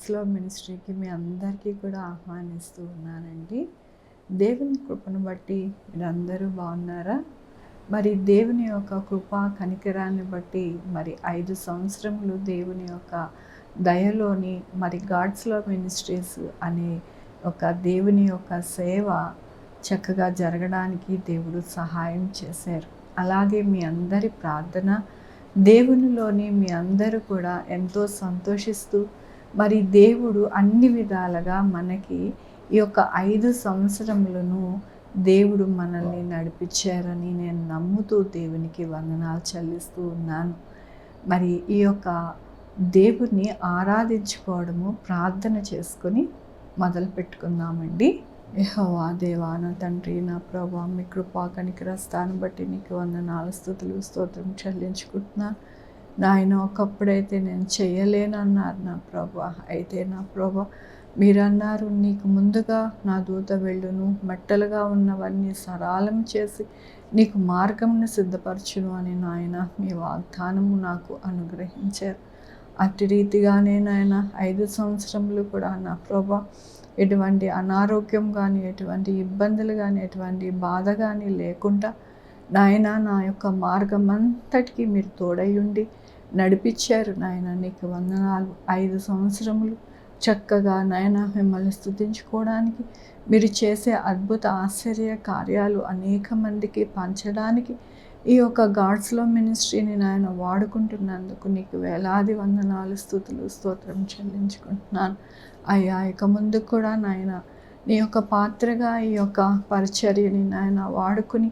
God's love మినిస్ట్రీకి మీ అందరికీ కూడా ఆహ్వానిస్తూ ఉన్నానండి. దేవుని కృపను బట్టి మీరందరూ బాగున్నారా? మరి దేవుని యొక్క కృప కనికరాన్ని బట్టి మరి 5 సంవత్సరములు దేవుని యొక్క దయలోని మరి గాడ్స్ లవ్ మినిస్ట్రీస్ అనే ఒక దేవుని యొక్క సేవ చక్కగా జరగడానికి దేవుడు సహాయం చేశారు. అలాగే మీ అందరి ప్రార్థన దేవునిలోని మీ అందరూ కూడా ఎంతో సంతోషిస్తూ మరి దేవుడు అన్ని విధాలుగా మనకి ఈ యొక్క 5 సంవత్సరములను దేవుడు మనల్ని నడిపించారని నేను నమ్ముతూ దేవునికి వందనాలు చెల్లిస్తూ ఉన్నాను. మరి ఈ యొక్క దేవుణ్ణి ఆరాధించుకోవడము ప్రార్థన చేసుకొని మొదలు పెట్టుకుందామండి. యెహోవా దేవా, నా తండ్రి, నా ప్రభువా, మీ కృపా కనికరస్తాన్ని బట్టి నీకు వందనాలు, స్తుతులు, స్తోత్రం చెల్లించుకుంటున్నాను. నాయన, ఒకప్పుడైతే నేను చేయలేనన్నారు నా ప్రభువా. అయితే నా ప్రభువా, మీరన్నారు, నీకు ముందుగా నా దూత వెళ్ళును, మెట్టలుగా ఉన్నవన్నీ సరళం చేసి నీకు మార్గంను సిద్ధపరచును అని నాయన మీ వాగ్దానము నాకు అనుగ్రహించారు. అట్టి రీతిగానే నాయన 5 సంవత్సరములు కూడా నా ప్రభువా ఎటువంటి అనారోగ్యం కానీ, ఎటువంటి ఇబ్బందులు కానీ, ఎటువంటి బాధ కానీ లేకుండా నాయన నా యొక్క మార్గం అంతటికీ మీరు తోడయుండి నడిపించారు నాయన. నీకు వందనాలు. 5 సంవత్సరములు చక్కగా నాయన మిమ్మల్ని స్తుతించుకోవడానికి, మీరు చేసే అద్భుత ఆశ్చర్య కార్యాలు అనేక మందికి పంచడానికి ఈ యొక్క గాడ్స్ లవ్ మినిస్ట్రీని నాయన వాడుకుంటున్నందుకు నీకు వేలాది వందనాలు, స్తుతులు, స్తోత్రం చెల్లించుకుంటున్నాను అయ్యా. ఇక ముందు కూడా నాయన నీ యొక్క పాత్రగా ఈ యొక్క పరిచర్యని నాయన వాడుకుని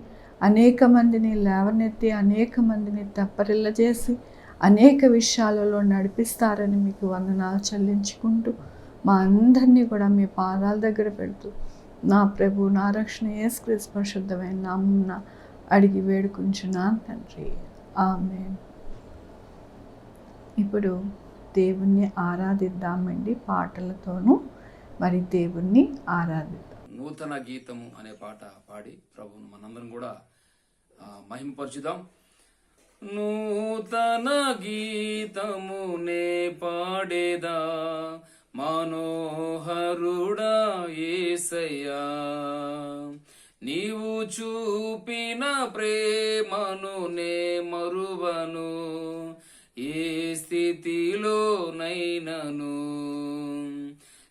అనేక మందిని లేవనెత్తి, అనేక మందిని తెప్పరిల్ల చేసి అనేక విషయాలలో నడిపిస్తారని మీకు వందనాలు చెల్లించుకుంటూ మా అందరినీ కూడా మీ పాదాల దగ్గర పెడుతూ నా ప్రభు, నా రక్షణ యేసుక్రీస్తు పరిశుద్ధమైన నామమున అడిగి వేడుకుంటున్నాను తండ్రి, ఆమేన్. ఇప్పుడు దేవుణ్ణి ఆరాధిద్దామండి. పాటలతోనూ మరి దేవుణ్ణి ఆరాధిద్దాం. నూతన గీతము అనే పాట పాడి ప్రభువును మనందరం కూడా మహిమపరచుదాం. నూతన గీతమునే పాడేదా మనోహరుడా యేసయ్యా, నీవు చూపిన ప్రేమను నే మరువను, ఏ స్థితిలో నైనను.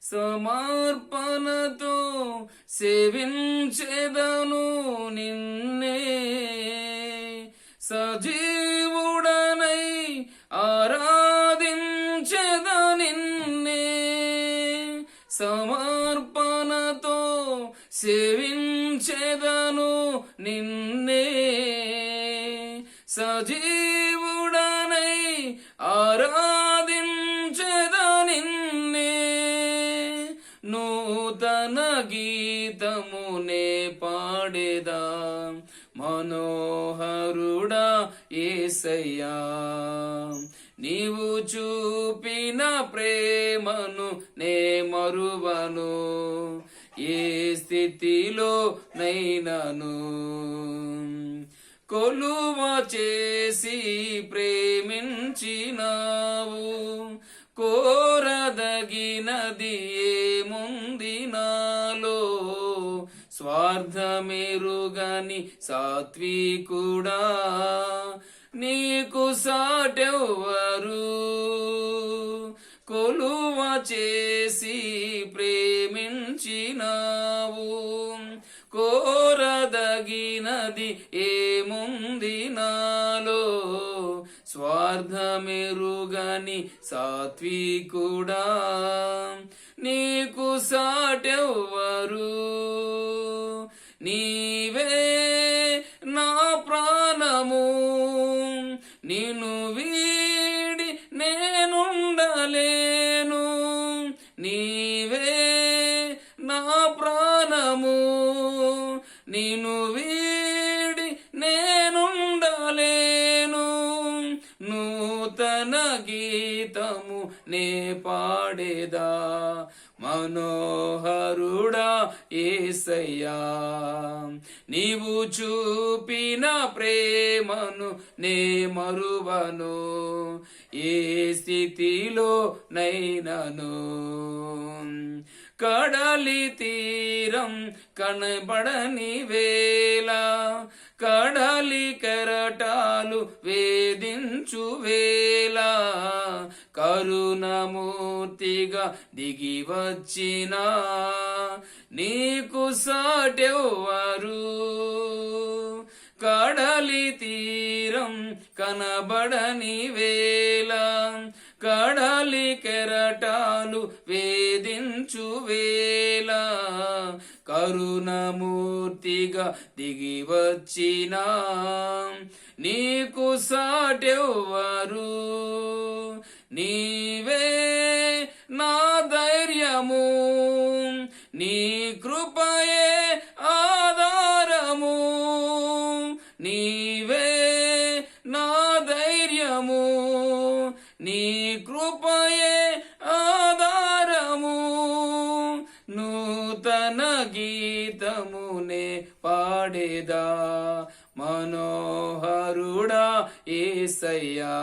సమర్పణతో సేవించెదను నిన్నే, సజీవుడనై ఆరాధించెద నిన్నే. సమర్పణతో సేవించెదను నిన్నే, సజీవుడనై ఆరాధించెద నిన్నే. నూతన గీతమునే పాడేదా మనోహరుడా యేసయ్యా, నీవు చూపిన ప్రేమను నే మరువను, ఏ స్థితిలో నైనను. కొలువ చేసి ప్రేమించినావు, కోరదగినది ఏముంది నాలో. స్వార్థమెరుగని సాత్వికుడా, నీకు సాటెవ్వరు. కొలువ చేసి ప్రేమించినావు, కోరదగినది ఏముంది నాలో. స్వార్థమెరుగని సాత్వికుడా, నీకు సాటెవ్వరు. నీవే నా ప్రాణము, నిన్ను వీడి నేనుండలేను. నీవే నా ప్రాణము, నిన్ను వీడి నేనుండలేను. నూతన గీతము నే పాడేదా మనోహరుడా యేసయ్యా, నీవు చూపిన ప్రేమను నే మరువను, ఏ స్థితిలో నైనను. కడలి తీరం కనబడని వేళ, కడలి కెరటాలు వేధించు వేళ, కరుణమూర్తిగా దిగి వచ్చిన నీకు సాటెవ్వరు. కడలి తీరం కనబడని వేళ, కడలి కెరటాలు వేధించు వేళ, కరుణమూర్తిగా దిగి వచ్చిన నీకు సాటెవ్వరు. నీవే నా ధైర్యము, నీ కృపయే ఆధారము. నీవే నా ధైర్యము, నీ కృపయే ఆధారము. నూతన గీతమునే పాడేదా మనోహరుడా యేసయ్యా,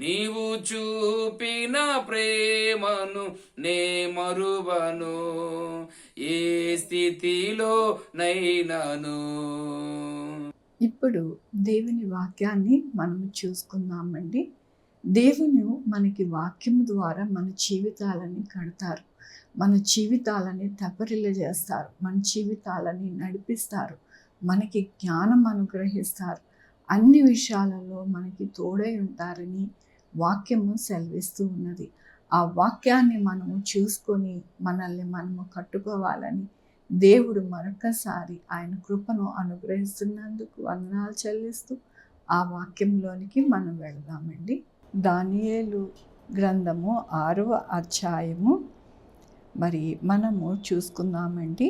నీవు చూపిన ప్రేమను నే మరువను, ఏ స్థితిలో నైనను. ఇప్పుడు దేవుని వాక్యాన్ని మనం చూసుకుందామండి. దేవుని మనకి వాక్యం ద్వారా మన జీవితాలని కడతారు, మన జీవితాలని తెప్పరిల్ల చేస్తారు, మన జీవితాలని నడిపిస్తారు, మనకి జ్ఞానం అనుగ్రహిస్తారు, అన్ని విషయాలలో మనకి తోడై ఉంటారని వాక్యము సెలవిస్తూ ఉన్నది. ఆ వాక్యాన్ని మనము చూసుకొని మనల్ని మనము కట్టుకోవాలని దేవుడు మరొకసారి ఆయన కృపను అనుగ్రహిస్తున్నందుకు వందనాలు చెల్లిస్తూ ఆ వాక్యంలోనికి మనం వెళదామండి. దానియేలు గ్రంథము 6వ అధ్యాయము మరి మనము చూసుకుందామండి.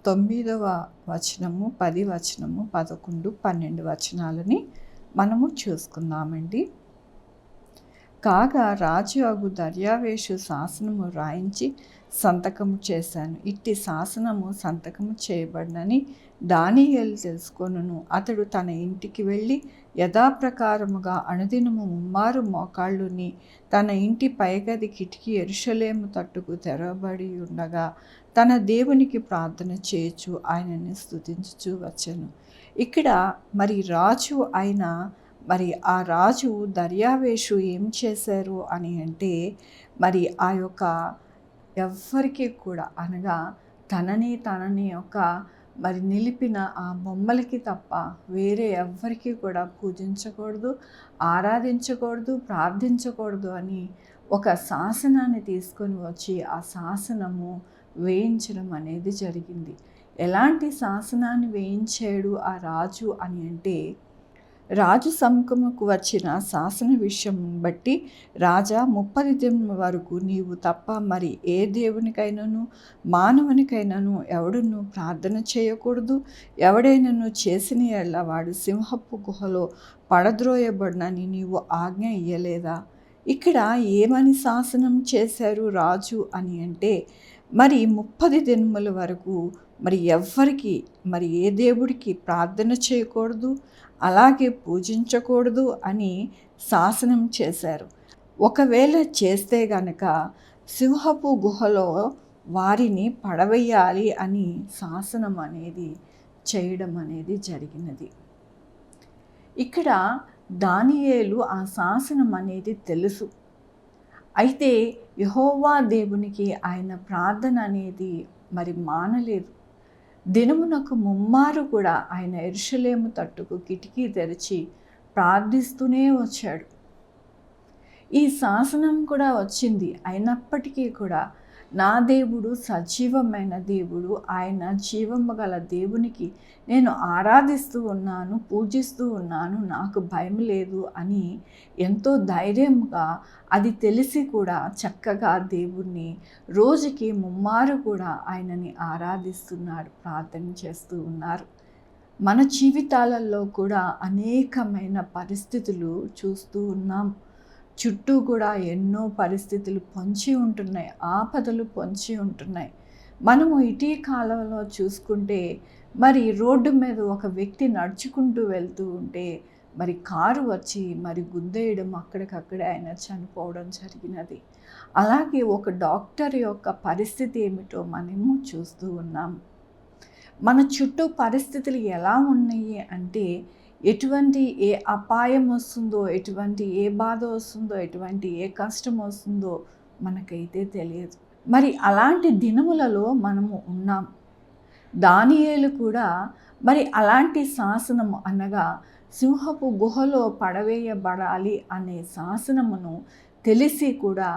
9వ వచనము, 10 వచనము, 11, 12 వచనాలని మనము చూసుకుందామండి. కాగా రాజు అగు దర్యావేషు శాసనము రాయించి సంతకము చేశాను. ఇట్టి శాసనము సంతకము చేయబడినని దానియేలు తెలుసుకొనును. అతడు తన ఇంటికి వెళ్ళి యథాప్రకారముగా అనుదినము 3 మోకాళ్ళుని తన ఇంటి పైగది కిటికీ యెరూషలేము తట్టుకు తెరవబడి ఉండగా తన దేవునికి ప్రార్థన చేయొచ్చు ఆయనని స్తుతించుచూ వచ్చెను. ఇక్కడ మరి రాజు అయిన ఆ రాజు దర్యావేషు ఏం చేశారు అని అంటే, మరి ఆ యొక్క ఎవ్వరికి కూడా అనగా తనని మరి నిలిపిన ఆ బొమ్మలకి తప్ప వేరే ఎవ్వరికి కూడా పూజించకూడదు, ఆరాధించకూడదు, ప్రార్థించకూడదు అని ఒక శాసనాన్ని తీసుకొని వచ్చి ఆ శాసనము వేయించడం అనేది జరిగింది. ఎలాంటి శాసనాన్ని వేయించాడు ఆ రాజు అని అంటే, రాజు సముఖముకు వచ్చిన శాసన విషయం బట్టి రాజా 30 దినం వరకు నీవు తప్ప మరి ఏ దేవునికైనాను మానవునికైనాను ఎవడును ప్రార్థన చేయకూడదు. ఎవడైనాను చేసిన ఎడల వాడు సింహపు గుహలో పడద్రోయబడినని నీవు ఆజ్ఞ ఇయ్యలేదా? ఇక్కడ ఏమని శాసనం చేశారు రాజు అని అంటే, మరి 30 దినముల వరకు మరి ఎవ్వరికి మరి ఏ దేవుడికి ప్రార్థన చేయకూడదు, అలాగే పూజించకూడదు అని శాసనం చేశారు. ఒకవేళ చేస్తే గనక సింహపు గుహలో వారిని పడవేయాలి అని శాసనం అనేది చేయడం అనేది జరిగినది. ఇక్కడ దానియేలు ఆ శాసనం అనేది తెలుసు. అయితే యెహోవా దేవునికి ఆయన ప్రార్థన అనేది మరి మానలేదు. దినమునకు 3 కూడా ఆయన యెరూషలేము తట్టుకు కిటికీ తెరిచి ప్రార్థిస్తూనే వచ్చాడు. ఈ శాసనం కూడా వచ్చింది. అయినప్పటికీ కూడా నా దేవుడు సజీవమైన దేవుడు, ఆయన జీవము గల దేవునికి నేను ఆరాధిస్తూ ఉన్నాను, పూజిస్తూ ఉన్నాను, నాకు భయం లేదు అని ఎంతో ధైర్యంగా అది తెలిసి కూడా చక్కగా దేవుణ్ణి రోజుకి 3 కూడా ఆయనని ఆరాధిస్తున్నాడు, ప్రార్థన చేస్తూ ఉన్నారు. మన జీవితాలలో కూడా అనేకమైన పరిస్థితులు చూస్తూ ఉన్నాం. చుట్టూ కూడా ఎన్నో పరిస్థితులు పొంచి ఉంటున్నాయి, ఆపదలు పొంచి ఉంటున్నాయి. మనము ఇటీవల కాలంలో చూసుకుంటే మరి రోడ్డు మీద ఒక వ్యక్తి నడుచుకుంటూ వెళ్తూ ఉంటే మరి కారు వచ్చి మరి గుద్దేయడం, అక్కడికక్కడే ఆయన చనిపోవడం జరిగినది. అలాగే ఒక డాక్టర్ యొక్క పరిస్థితి ఏమిటో మనము చూస్తూ ఉన్నాం. మన చుట్టూ పరిస్థితులు ఎలా ఉన్నాయి అంటే, ఎటువంటి ఏ అపాయం వస్తుందో, ఎటువంటి ఏ బాధ వస్తుందో, ఎటువంటి ఏ కష్టం వస్తుందో మనకైతే తెలియదు. మరి అలాంటి దినములలో మనము ఉన్నాం. దానియేలు కూడా మరి అలాంటి శాసనము అనగా సింహపు గుహలో పడవేయబడాలి అనే శాసనమును తెలిసి కూడా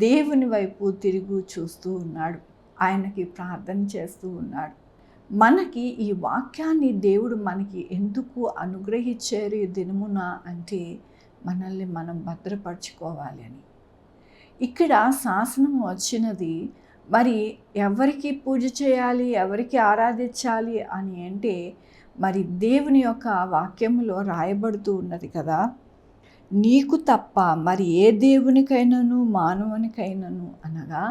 దేవుని వైపు తిరిగి చూస్తూ ఉన్నాడు. ఆయనకి ప్రార్థన చేస్తూ ఉన్నాడు. మనకి ఈ వాక్యాన్ని దేవుడు మనకి ఎందుకు అనుగ్రహించారు ఈ దినమున అంటే, మనల్ని మనం భద్రపరచుకోవాలి అని. ఇక్కడ శాసనం వచ్చినది మరి ఎవరికి పూజ చేయాలి, ఎవరికి ఆరాధించాలి అని అంటే, మరి దేవుని యొక్క వాక్యములో రాయబడుతూ ఉన్నది కదా, నీకు తప్ప మరి ఏ దేవునికైనాను మానవునికైనాను అనగా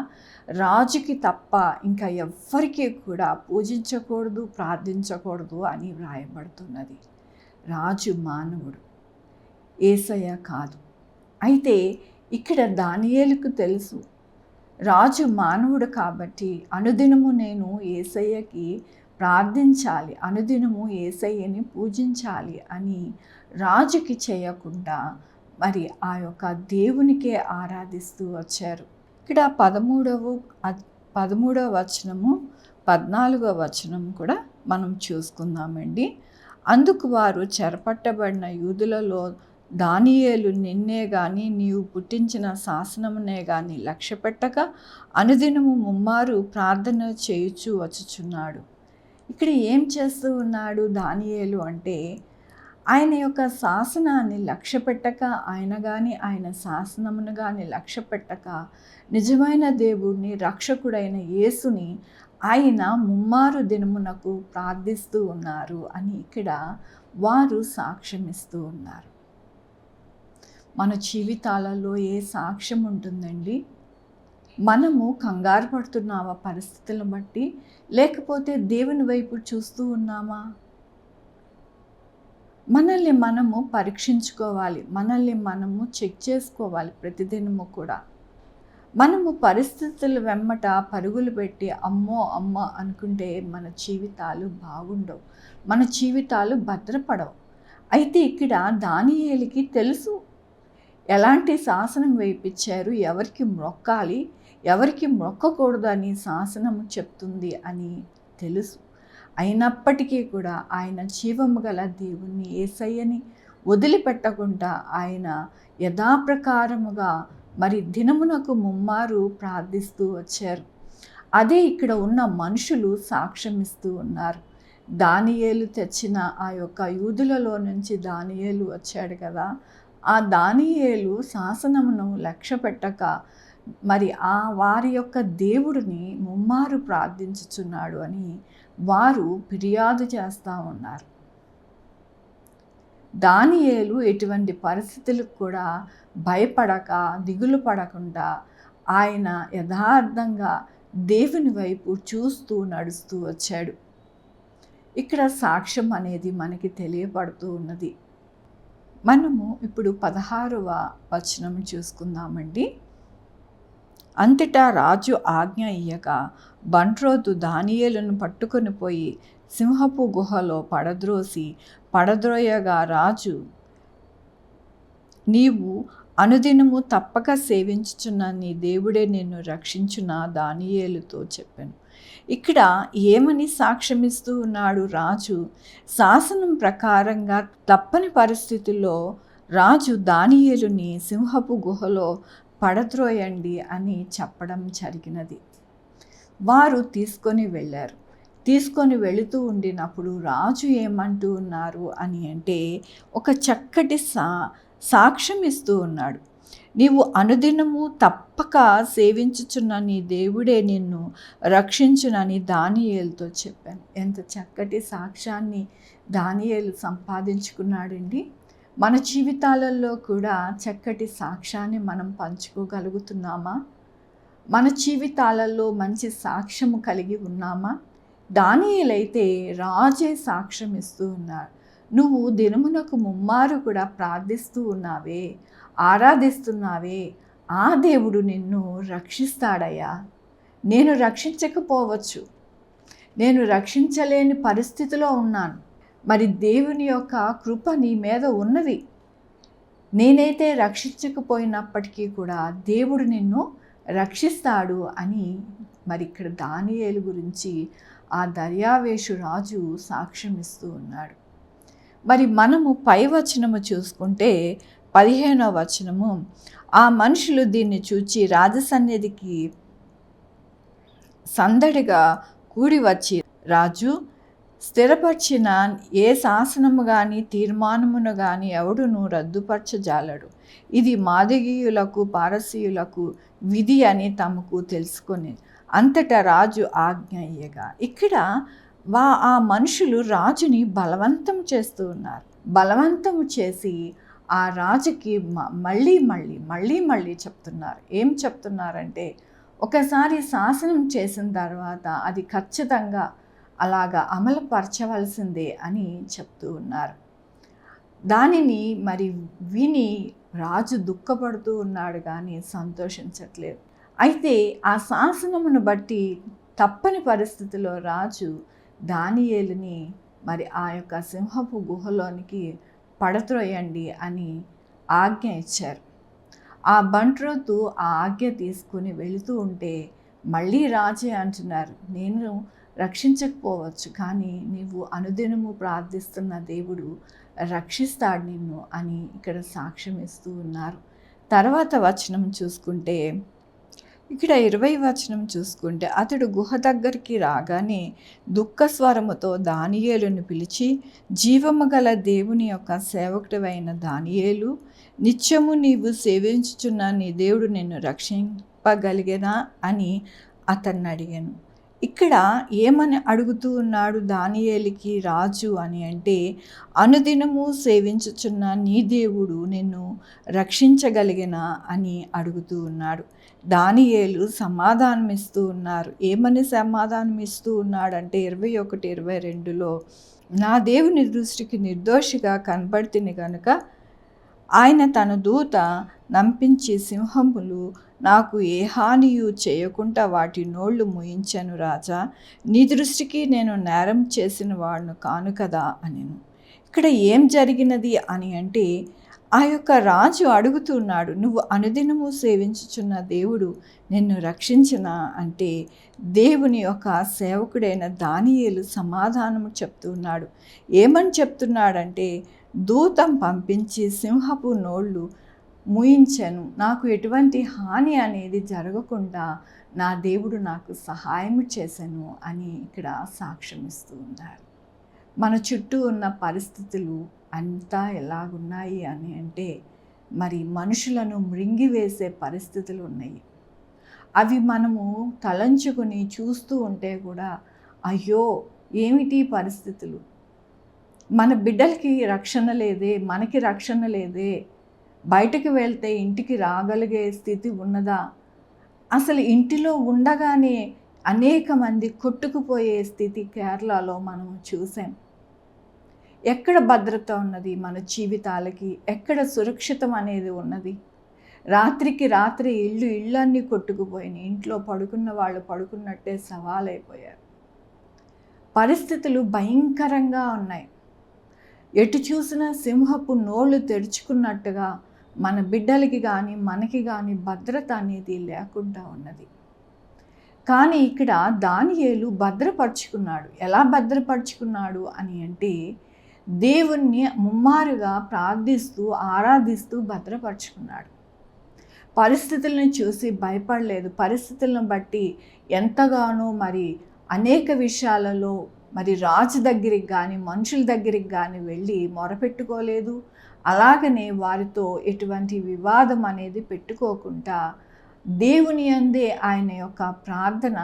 రాజుకి తప్ప ఇంకా ఎవ్వరికీ కూడా పూజించకూడదు, ప్రార్థించకూడదు అని వ్రాయబడుతున్నది. రాజు మానవుడు, యేసయ్య కాదు. అయితే ఇక్కడ దానియేలుకు తెలుసు, రాజు మానవుడు కాబట్టి అనుదినము నేను యేసయ్యకి ప్రార్థించాలి, అనుదినము యేసయ్యని పూజించాలి అని రాజుకి చేయకుండా మరి ఆ యొక్క దేవునికే ఆరాధిస్తూ వచ్చారు. ఇక్కడ 13వ వచనము 14వ వచనం కూడా మనం చూసుకుందామండి. అందుకు వారు చెరపట్టబడిన యూదులలో దానియేలు నిన్నే గాని నీవు పుట్టించిన శాసనమునే గాని లక్ష్యపెట్టక అనుదినము ముమ్మారు ప్రార్థన చేయుచూ వచ్చుచున్నాడు. ఇక్కడ ఏం చేస్తూ ఉన్నాడు దానియేలు అంటే, ఆయన యొక్క శాసనాన్ని లక్ష్యపెట్టక, ఆయన కానీ ఆయన శాసనమును కానీ లక్ష్యపెట్టక నిజమైన దేవుడిని, రక్షకుడైన యేసుని ఆయన ముమ్మారు దినమునకు ప్రార్థిస్తూ ఉన్నారు అని ఇక్కడ వారు సాక్ష్యమిస్తూ ఉన్నారు. మన జీవితాలలో ఏ సాక్ష్యం ఉంటుందండి? మనము కంగారు పడుతున్నామా పరిస్థితులను బట్టి, లేకపోతే దేవుని వైపు చూస్తూ ఉన్నామా? మనల్ని మనము పరీక్షించుకోవాలి, మనల్ని మనము చెక్ చేసుకోవాలి ప్రతిదినము కూడా. మనము పరిస్థితుల వెమ్మట పరుగులు పెట్టి అమ్మో అమ్మ అనుకుంటే మన జీవితాలు బాగుండవు, మన జీవితాలు భద్రపడవు. అయితే ఇక్కడ దానియేలుకి తెలుసు ఎలాంటి శాసనం వేయించారు, ఎవరికి మొక్కాలి, ఎవరికి మొక్కకూడదు అని శాసనం చెప్తుంది అని తెలుసు. అయినప్పటికీ కూడా ఆయన జీవము గల దేవుణ్ణి యేసయ్యని వదిలిపెట్టకుండా ఆయన యథాప్రకారముగా మరి దినమునకు ముమ్మారు ప్రార్థిస్తూ వచ్చారు. అదే ఇక్కడ ఉన్న మనుషులు సాక్ష్యమిస్తూ ఉన్నారు. దానియేలు తెచ్చిన ఆ యొక్క యూదులలో నుంచి దానియేలు వచ్చాడు కదా, ఆ దానియేలు శాసనమును లక్ష్యపెట్టక మరి ఆ వారి యొక్క దేవుడిని ముమ్మారు ప్రార్థించుచున్నాడు అని వారు ఫిర్యాదు చేస్తూ ఉన్నారు. దానియేలు ఎటువంటి పరిస్థితులకు కూడా భయపడక, దిగులు పడకుండా ఆయన యథార్థంగా దేవుని వైపు చూస్తూ నడుస్తూ వచ్చాడు. ఇక్కడ సాక్ష్యం అనేది మనకి తెలియపడుతూ ఉన్నది. మనము ఇప్పుడు 16వ వచనం చూసుకుందామండి. అంతటా రాజు ఆజ్ఞ ఇయ్యగా బంట్రోతు దానియేలును పట్టుకొని పోయి సింహపు గుహలో పడద్రోయగా రాజు, నీవు అనుదినము తప్పక సేవించుచున్న నీ దేవుడే నిన్ను రక్షించున దానియేలుతో చెప్పాను. ఇక్కడ ఏమని సాక్ష్యమిస్తూ ఉన్నాడు రాజు? శాసనం ప్రకారంగా తప్పని పరిస్థితుల్లో రాజు దానియేలుని సింహపు గుహలో పడద్రోయండి అని చెప్పడం జరిగినది. వారు తీసుకొని వెళ్ళారు. తీసుకొని వెళుతూ ఉండినప్పుడు రాజు ఏమంటూ ఉన్నారు అని అంటే, ఒక చక్కటి సాక్ష్యం ఇస్తూ ఉన్నాడు. నీవు అనుదినము తప్పక సేవించుచున్న నీ దేవుడే నిన్ను రక్షించునని దానియేలుతో చెప్పాను. ఎంత చక్కటి సాక్ష్యాన్ని దానియేలు సంపాదించుకున్నాడండి. మన జీవితాలలో కూడా చక్కటి సాక్ష్యాన్ని మనం పంచుకోగలుగుతున్నామా? మన జీవితాలలో మంచి సాక్ష్యము కలిగి ఉన్నామా? దానియేలైతే రాజే సాక్ష్యం ఇస్తూ ఉన్నాడు. నువ్వు దినమునకు ముమ్మారు కూడా ప్రార్థిస్తూ ఉన్నావే, ఆరాధిస్తున్నావే, ఆ దేవుడు నిన్ను రక్షిస్తాడయ్యా. నేను రక్షించకపోవచ్చు, నేను రక్షించలేని పరిస్థితిలో ఉన్నాను, మరి దేవుని యొక్క కృప నీ మీద ఉన్నది. నేనైతే రక్షించకపోయినప్పటికీ కూడా దేవుడు నిన్ను రక్షిస్తాడు అని మరి ఇక్కడ దానియేలు గురించి ఆ దర్యావేషు రాజు సాక్ష్యం ఇస్తూ ఉన్నాడు. మరి మనము పై వచనము చూసుకుంటే 15వ వచనము, ఆ మనుషులు దీన్ని చూచి రాజసన్నిధికి సందడిగా కూడి వచ్చి, రాజు స్థిరపరిచిన ఏ శాసనము కానీ తీర్మానమును కానీ ఎవడును రద్దుపరచజాలడు, ఇది మాదిగీయులకు పారసీయులకు విధి అని తమకు తెలుసుకొని అంతటా రాజు ఆజ్ఞ ఇయ్యగా. ఇక్కడ ఆ మనుషులు రాజుని బలవంతం చేస్తూ ఉన్నారు. బలవంతము చేసి ఆ రాజుకి మళ్ళీ చెప్తున్నారు. ఏం చెప్తున్నారంటే, ఒకసారి శాసనం చేసిన తర్వాత అది ఖచ్చితంగా అలాగా అమలుపరచవలసిందే అని చెప్తూ ఉన్నారు. దానిని మరి విని రాజు దుఃఖపడుతూ ఉన్నాడు కానీ సంతోషించట్లేదు. అయితే ఆ శాసనమును బట్టి తప్పని పరిస్థితిలో రాజు దానియేలుని మరి ఆ యొక్క సింహపు గుహలోనికి పడత్రోయండి అని ఆజ్ఞ ఇచ్చారు. ఆ బంట్రోతు ఆ ఆజ్ఞ తీసుకుని వెళుతూ ఉంటే మళ్ళీ రాజే అంటున్నారు, నేను రక్షించకపోవచ్చు, కానీ నీవు అనుదినము ప్రార్థిస్తున్న దేవుడు రక్షిస్తాడు నిన్ను అని ఇక్కడ సాక్ష్యం ఇస్తూ ఉన్నారు. తర్వాత వచనం చూసుకుంటే, ఇక్కడ 20 వచనం చూసుకుంటే, అతడు గుహ దగ్గరికి రాగానే దుఃఖస్వరముతో దానియేలును పిలిచి, జీవము గల దేవుని యొక్క సేవకుడైన దానియేలు, నిత్యము నీవు సేవించుచున్న నీ దేవుడు నిన్ను రక్షింపగలిగేనా అని అతన్ని అడిగాను. ఇక్కడ ఏమని అడుగుతూ ఉన్నాడు దానియేలుకి రాజు అని అంటే, అనుదినము సేవించుచున్న నీ దేవుడు నిన్ను రక్షించగలిగేనా అని అడుగుతూ ఉన్నాడు. దానియేలు సమాధానం ఇస్తూ ఉన్నారు. ఏమని సమాధానం ఇస్తూ ఉన్నాడంటే 21, 22లో, నా దేవుని దృష్టికి నిర్దోషిగా కనబడితిని గనుక ఆయన తన దూత నంపించి సింహములు నాకు ఏ హానియు చేయకుండా వాటి నోళ్ళు మూయించెను రాజా, నీ దృష్టికి నేను నేరం చేసిన వాడును కాను కదా అనెను. ఇక్కడ ఏం జరిగినది అని అంటే, ఆ యొక్క రాజు అడుగుతున్నాడు, నువ్వు అనుదినము సేవించుచున్న దేవుడు నిన్ను రక్షించనా అంటే, దేవుని యొక్క సేవకుడైన దానియేలు సమాధానము చెప్తున్నాడు. ఏమని చెప్తున్నాడంటే, దూతం పంపించి సింహపు నోళ్ళు మూయించాను, నాకు ఎటువంటి హాని అనేది జరగకుండా నా దేవుడు నాకు సహాయం చేశాను అని ఇక్కడ సాక్ష్యం ఇస్తూ ఉన్నారు. మన చుట్టూ ఉన్న పరిస్థితులు అంతా ఎలాగున్నాయి అని అంటే, మరి మనుషులను మృంగివేసే పరిస్థితులు ఉన్నాయి. అవి మనము తలంచుకొని చూస్తూ ఉంటే కూడా, అయ్యో ఏమిటి పరిస్థితులు, మన బిడ్డలకి రక్షణ లేదే, మనకి రక్షణ లేదే, బయటకు వెళ్తే ఇంటికి రాగలిగే స్థితి ఉన్నదా, అసలు ఇంటిలో ఉండగానే అనేక మంది కొట్టుకుపోయే స్థితి కేరళలో మనం చూసాం. ఎక్కడ భద్రత ఉన్నది మన జీవితాలకి, ఎక్కడ సురక్షితం అనేది ఉన్నది? రాత్రికి రాత్రి ఇళ్ళన్నీ కొట్టుకుపోయినాయి. ఇంట్లో పడుకున్న వాళ్ళు పడుకున్నట్టే సవాలైపోయారు. పరిస్థితులు భయంకరంగా ఉన్నాయి. ఎటు చూసినా సింహపు నోళ్ళు తెరుచుకున్నట్టుగా మన బిడ్డలకి కానీ మనకి కానీ భద్రత అనేది లేకుండా ఉన్నది. కానీ ఇక్కడ దానియేలు భద్రపరుచుకున్నాడు. ఎలా భద్రపరుచుకున్నాడు అని అంటే, దేవుణ్ణి ముమ్మారుగా ప్రార్థిస్తూ ఆరాధిస్తూ భద్రపరుచుకున్నాడు. పరిస్థితులను చూసి భయపడలేదు. పరిస్థితులను బట్టి ఎంతగానో మరి అనేక విషయాలలో మరి రాజు దగ్గరికి కానీ మనుషుల దగ్గరికి కానీ వెళ్ళి మొరపెట్టుకోలేదు. అలాగనే వారితో ఎటువంటి వివాదం అనేది పెట్టుకోకుండా దేవుని యందే ఆయన యొక్క ప్రార్థన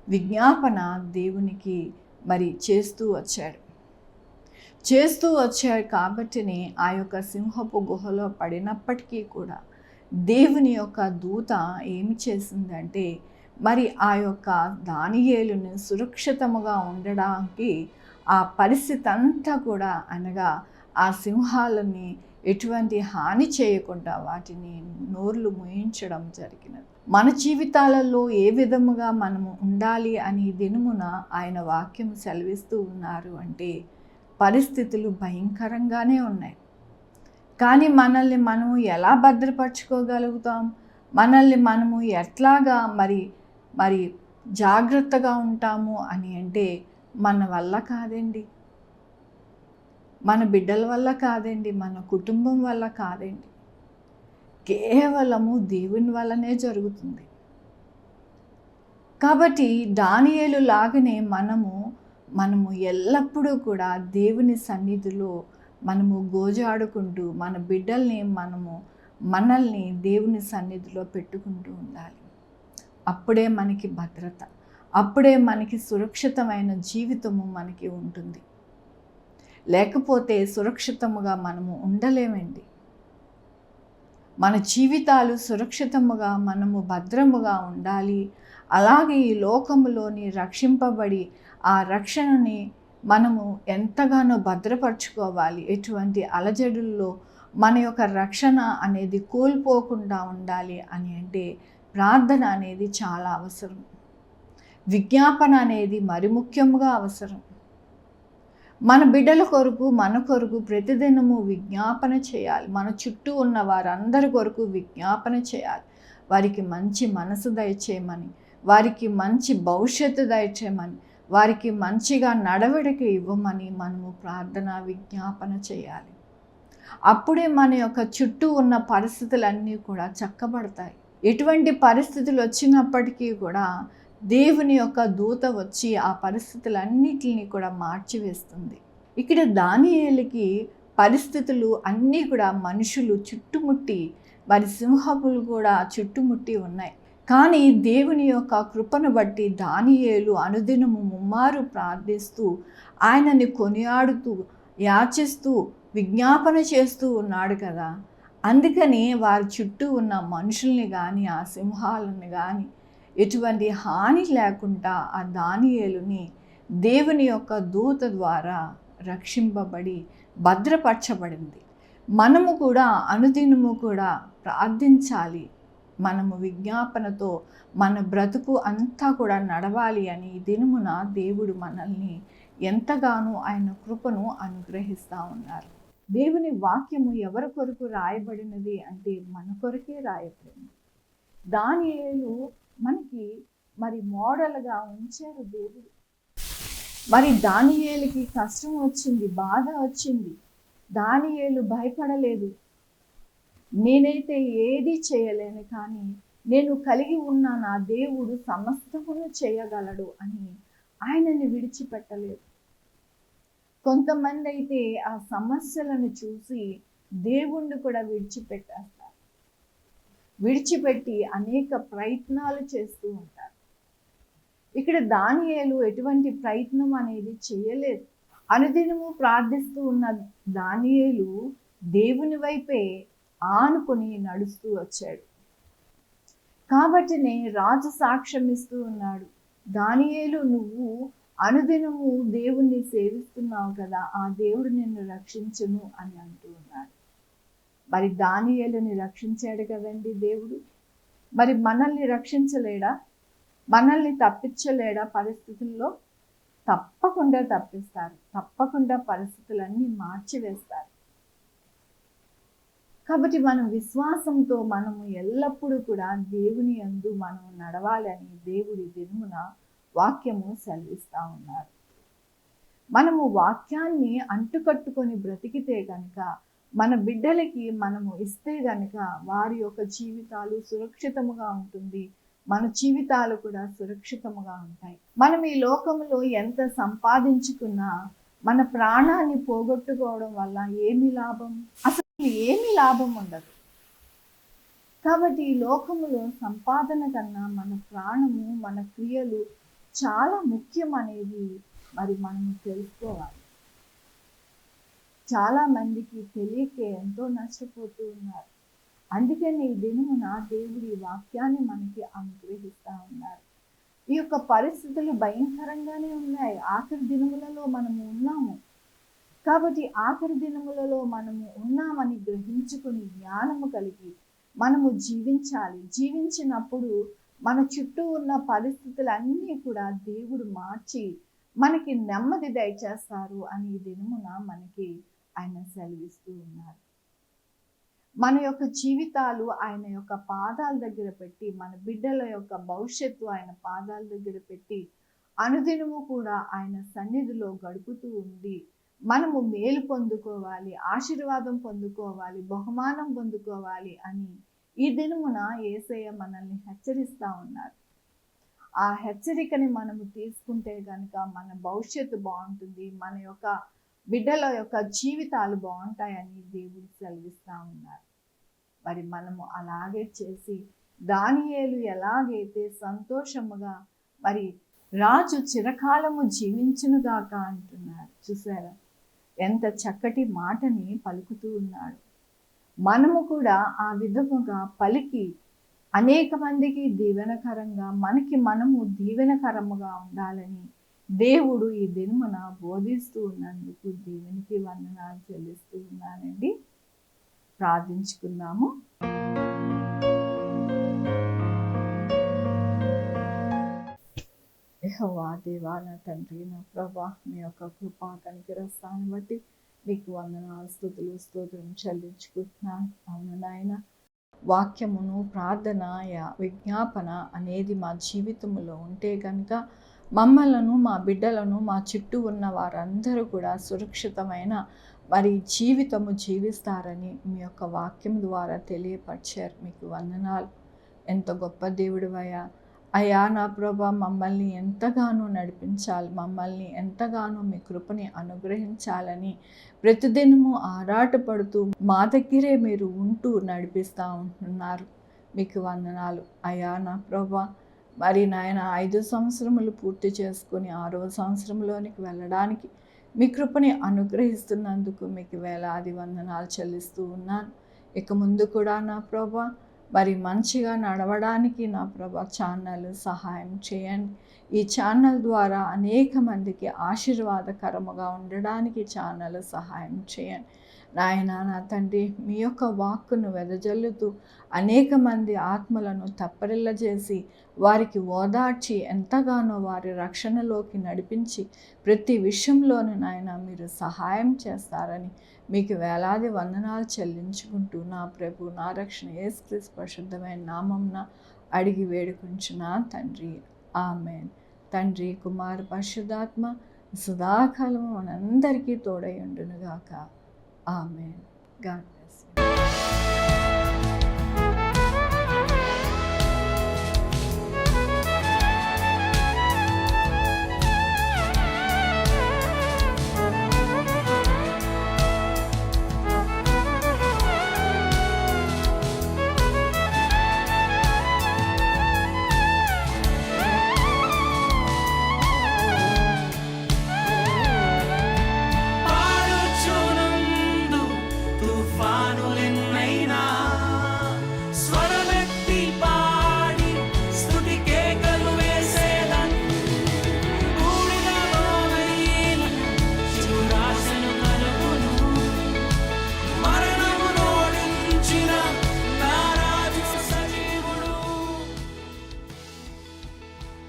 విజ్ఞాపన దేవునికి మరి చేస్తూ వచ్చాడు కాబట్టినే ఆ యొక్క సింహపు గుహలో పడినప్పటికీ కూడా దేవుని యొక్క దూత ఏమి చేసిందంటే మరి ఆ యొక్క దానియేలును సురక్షితముగా ఉండడానికి ఆ పరిస్థితి అంతా కూడా అనగా ఆ సింహాలని ఎటువంటి హాని చేయకుండా వాటిని నోర్లు మూయించడం జరిగినది. మన జీవితాలలో ఏ విధముగా మనము ఉండాలి అని దినమున ఆయన వాక్యం సెలవిస్తూ ఉన్నారు అంటే పరిస్థితులు భయంకరంగానే ఉన్నాయి. కానీ మనల్ని మనము ఎలా భద్రపరచుకోగలుగుతాం? మనల్ని మనము ఎట్లాగా మరి జాగ్రత్తగా ఉంటాము అని అంటే మన వల్ల కాదండి, మన బిడ్డల వల్ల కాదండి, మన కుటుంబం వల్ల కాదండి, కేవలము దేవుని వల్లనే జరుగుతుంది. కాబట్టి దానియేలు లాగానే మనము ఎల్లప్పుడూ కూడా దేవుని సన్నిధిలో మనము గోజాడుకుంటూ మన బిడ్డల్ని మనల్ని దేవుని సన్నిధిలో పెట్టుకుంటూ ఉండాలి. అప్పుడే మనకి భద్రత, అప్పుడే మనకి సురక్షితమైన జీవితము మనకి ఉంటుంది. లేకపోతే సురక్షితముగా మనము ఉండలేమండి. మన జీవితాలు సురక్షితముగా మనము భద్రముగా ఉండాలి. అలాగే ఈ లోకములోని రక్షింపబడి ఆ రక్షణని మనము ఎంతగానో భద్రపరచుకోవాలి. ఎటువంటి అలజడుల్లో మన యొక్క రక్షణ అనేది కోల్పోకుండా ఉండాలి అని అంటే ప్రార్థన అనేది చాలా అవసరం. విజ్ఞాపన అనేది మరి ముఖ్యంగా అవసరం. మన బిడ్డల కొరకు మన కొరకు ప్రతిదినము విజ్ఞాపన చేయాలి. మన చుట్టూ ఉన్న వారందరి కొరకు విజ్ఞాపన చేయాలి. వారికి మంచి మనసు దయచేయమని, వారికి మంచి భవిష్యత్తు దయచేయమని, వారికి మంచిగా నడవడిక ఇవ్వమని మనము ప్రార్థన విజ్ఞాపన చేయాలి. అప్పుడే మన యొక్క చుట్టూ ఉన్న పరిస్థితులన్నీ కూడా చక్కబడతాయి. ఎటువంటి పరిస్థితులు వచ్చినప్పటికీ కూడా దేవుని యొక్క దూత వచ్చి ఆ పరిస్థితులన్నిటిని కూడా మార్చివేస్తుంది. ఇక్కడ దానియేలుకి పరిస్థితులు అన్నీ కూడా మనుషులు చుట్టుముట్టి, వారి సింహములు కూడా చుట్టుముట్టి ఉన్నాయి. కానీ దేవుని యొక్క కృపను బట్టి దానియేలు అనుదినము ముమ్మారు ప్రార్థిస్తూ ఆయనని కొనియాడుతూ యాచిస్తూ విజ్ఞాపన చేస్తూ ఉన్నాడు కదా. అందుకని వారి చుట్టూ ఉన్న మనుషుల్ని కానీ ఆ సింహాలను కానీ ఎటువంటి హాని లేకుండా ఆ దానియేలుని దేవుని యొక్క దూత ద్వారా రక్షింపబడి భద్రపరచబడింది. మనము కూడా అనుదినము కూడా ప్రార్థించాలి. మనము విజ్ఞాపనతో మన బ్రతుకు అంతా కూడా నడవాలి అని ఈ దినమున దేవుడు మనల్ని ఎంతగానో ఆయన కృపను అనుగ్రహిస్తూ ఉన్నారు. దేవుని వాక్యము ఎవరి కొరకు రాయబడినది అంటే మన కొరకే రాయబడింది. దానియేలు మనకి మోడల్గా ఉంచారు దేవుడు. దానియేలుకి కష్టం వచ్చింది, బాధ వచ్చింది. దానియేలు భయపడలేదు. నేనైతే ఏది చేయలేను, కానీ నేను కలిగి ఉన్న నా దేవుడు సమస్తమును చేయగలడు అని ఆయనని విడిచిపెట్టలేదు. కొంతమంది అయితే ఆ సమస్యలను చూసి దేవుణ్ణి కూడా విడిచిపెట్టేస్తారు. విడిచిపెట్టి అనేక ప్రయత్నాలు చేస్తూ ఉంటారు. ఇక్కడ దానియేలు ఎటువంటి ప్రయత్నం అనేది చేయలేదు. అనుదినము ప్రార్థిస్తూ ఉన్న దానియేలు దేవుని వైపే ఆనుకొని నడుస్తూ వచ్చాడు. కాబట్టినే రాజు సాక్ష్యం ఇస్తూ ఉన్నాడు, దానియేలు నువ్వు అనుదినము దేవుణ్ణి సేవిస్తున్నావు కదా, ఆ దేవుడు నిన్ను రక్షించును అని అంటూ ఉన్నాడు. దానియేలుని రక్షించాడు కదండి దేవుడు. మనల్ని రక్షించలేడా? మనల్ని తప్పించలేడా? పరిస్థితుల్లో తప్పకుండా తప్పిస్తారు. తప్పకుండా పరిస్థితులన్నీ మార్చివేస్తారు. కాబట్టి మనం విశ్వాసంతో మనము ఎల్లప్పుడూ కూడా దేవుని యందు మనము నడవాలని దేవుడి దినమున వాక్యము సెలవిస్తూ ఉన్నారు. మనము వాక్యాన్ని అంటుకట్టుకొని బ్రతికితే కనుక, మన బిడ్డలకి మనము ఇస్తే కనుక వారి యొక్క జీవితాలు సురక్షితముగా ఉంటుంది. మన జీవితాలు కూడా సురక్షితముగా ఉంటాయి. మనం ఈ లోకంలో ఎంత సంపాదించుకున్నా మన ప్రాణాన్ని పోగొట్టుకోవడం వల్ల ఏమి లాభం? అసలు ఏమి లాభం ఉండదు. కాబట్టి ఈ లోకములో సంపాదన కన్నా మన ప్రాణము, మన క్రియలు చాలా ముఖ్యం అనేది మనము తెలుసుకోవాలి. చాలా మందికి తెలియకే ఎంతో నష్టపోతూ ఉన్నారు. అందుకని ఈ దినమున దేవుడి వాక్యాన్ని మనకి అనుగ్రహిస్తూ ఉన్నారు. ఈ యొక్క పరిస్థితులు భయంకరంగానే ఉన్నాయి. ఆఖరి దినములలో మనము ఉన్నాము. కాబట్టి ఆఖరి దినములలో మనము ఉన్నామని గ్రహించుకుని జ్ఞానము కలిగి మనము జీవించాలి. జీవించినప్పుడు మన చుట్టూ ఉన్న పరిస్థితులన్నీ కూడా దేవుడు మార్చి మనకి నెమ్మది దయచేస్తారు అని ఈ దినమున మనకి ఆయన సెలవిస్తూ ఉన్నారు. మన యొక్క జీవితాలు ఆయన యొక్క పాదాల దగ్గర పెట్టి, మన బిడ్డల యొక్క భవిష్యత్తు ఆయన పాదాల దగ్గర పెట్టి అనుదినము కూడా ఆయన సన్నిధిలో గడుపుతూ ఉండి మనము మేలు పొందుకోవాలి, ఆశీర్వాదం పొందుకోవాలి, బహుమానం పొందుకోవాలి అని ఈ దినమున యేసయ్య మనల్ని హెచ్చరిస్తూ ఉన్నారు. ఆ హెచ్చరికని మనము తీసుకుంటే కనుక మన భవిష్యత్తు బాగుంటుంది, మన యొక్క బిడ్డల యొక్క జీవితాలు బాగుంటాయని దేవుడు సెలవిస్తూ ఉన్నారు. మరి మనము అలాగే చేసి దానియేలు ఎలాగైతే సంతోషముగా మరి రాజు చిరకాలము జీవించునుగాక అంటున్నారు. చూసారా ఎంత చక్కటి మాటని పలుకుతూ ఉన్నాడు. మనము కూడా ఆ విధముగా పలికి అనేక మందికి దీవెనకరంగా మనము దీవెనకరముగా ఉండాలని దేవుడు ఈ దినమున బోధిస్తూ ఉన్నందుకు దేవునికి వందనాలు చెల్లిస్తూ ఉన్నానండి. ప్రార్థించుకుందాము. యెహోవా దేవా, నా తండ్రి, నా ప్రభా, మీ యొక్క కృపా కనికరస్తాన్ని బట్టి మీకు వందనాలు, స్తుతులు, స్తోత్రం చెల్లించుకుంటున్నాను. అవును నాయన, వాక్యమును, ప్రార్థన, విజ్ఞాపన అనేది మా జీవితంలో ఉంటే కనుక మమ్మలను, మా బిడ్డలను, మా చుట్టూ ఉన్న వారందరూ కూడా సురక్షితమైన మరి జీవితము జీవిస్తారని మీ యొక్క వాక్యం ద్వారా తెలియపరిచారు. మీకు వందనాలు. ఎంత గొప్ప దేవుడివయ్యా. అయ్యా నా ప్రభా, మమ్మల్ని ఎంతగానో నడిపించాలి, మమ్మల్ని ఎంతగానో మీ కృపని అనుగ్రహించాలని ప్రతిదినము ఆరాటపడుతూ మా దగ్గరే మీరు ఉంటూ నడిపిస్తూ ఉంటున్నారు. మీకు వందనాలు. అయ్యా నా ప్రభా, మరి నాయన 5 సంవత్సరములు పూర్తి చేసుకుని 6వ సంవత్సరంలోనికి వెళ్ళడానికి మీ కృపని అనుగ్రహిస్తున్నందుకు మీకు వేలాది వందనాలు చెల్లిస్తూ ఉన్నాను. ఇక ముందు కూడా నా ప్రభా మరి మంచిగా నడవడానికి నా ప్రభా ఛానల్ సహాయం చేయండి. ఈ ఛానల్ ద్వారా అనేక మందికి ఆశీర్వాదకరముగా ఉండడానికి ఛానల్ సహాయం చేయండి. నాయన నా తండ్రి, మీ యొక్క వాక్కును వెదజల్లుతూ అనేక మంది ఆత్మలను తప్పరిల్లజేసి వారికి ఓదార్చి ఎంతగానో వారి రక్షణలోకి నడిపించి ప్రతి విషయంలోనూ నాయన మీరు సహాయం చేస్తారని మీకు వేలాది వందనాలు చెల్లించుకుంటూ నా ప్రభు, నా రక్షణ యేసుక్రీస్తు పరిశుద్ధమైన నామమున అడిగి వేడుకుంటున్నా తండ్రి. ఆమేన్. తండ్రి, కుమార, పరిశుద్ధాత్మ సదాకాలము మనందరికీ తోడై ఉండునుగాక. ఆమేన్. God bless you.